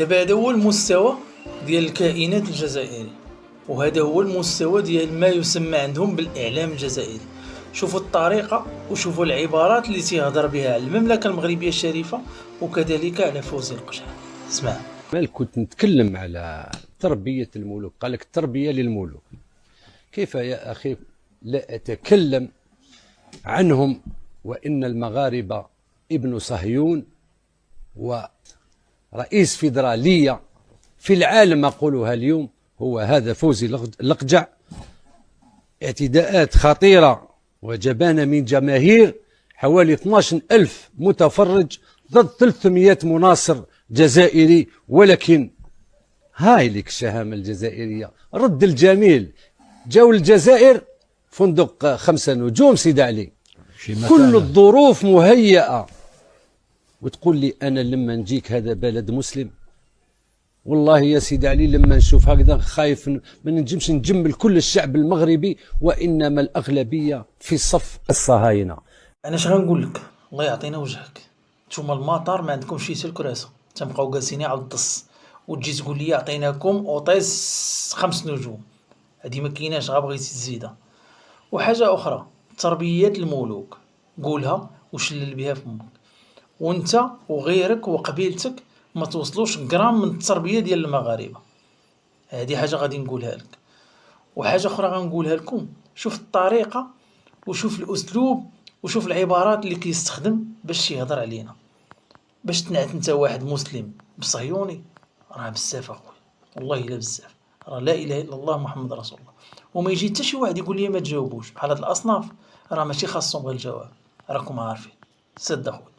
دابا هذا هو المستوى ديال الكائنات الجزائري، وهذا هو المستوى ديال ما يسمى عندهم بالإعلام الجزائري. شوفوا الطريقة وشوفوا العبارات اللي تيهضر بها على المملكة المغربية الشريفة وكذلك على فوزي القجع. اسمع. مال كنت نتكلم على تربية الملوك، قال لك التربية للملوك. كيف يا أخي لا أتكلم عنهم وإن المغاربة ابن صهيون ورئيس فيدرالية في العالم أقولها اليوم هو هذا فوزي القجع. اعتداءات خطيرة وجبانة من جماهير، حوالي 12,000 متفرج ضد 300 مناصر جزائري. ولكن هاي لك الشهامة الجزائرية، رد الجميل. جاو الجزائر فندق 5 نجوم سيد علي، كل الظروف مهيئة، وتقول لي أنا لما نجيك هذا بلد مسلم؟ والله يا سيدي علي لما نشوف هكذا خايف ما ننجمش نجمل كل الشعب المغربي، وإنما الأغلبية في صف الصهاينة. أنا اش غنقول لك، الله يعطينا وجهك. نتوما المطار ما عندكمش شي الكراسة، تنبقاو جالسين على الدص، وتجي تقول لي عطيناكم اوطيس 5 نجوم. هادي ما كايناش، غا بغيتي تزيدها. وحاجة أخرى، تربيات الملوك قولها وشلل بها فمك، وانت وغيرك وقبيلتك ما توصلوش غرام من التربية ديال المغاربة. هذه حاجة غادي نقولها لك. وحاجة أخرى غنقولها لكم، شوف الطريقة وشوف الأسلوب وشوف العبارات اللي كيستخدم باش يهضر علينا، باش تنعت انت واحد مسلم بصهيوني. راه بزاف اخويا، والله الا بزاف. راه لا اله الا الله محمد رسول الله. وما يجي حتى شي واحد يقول لي ما تجاوبوش بحال هاد الاصناف، راه ماشي خاصهم غير الجواب، راكم عارفين. سد اخويا.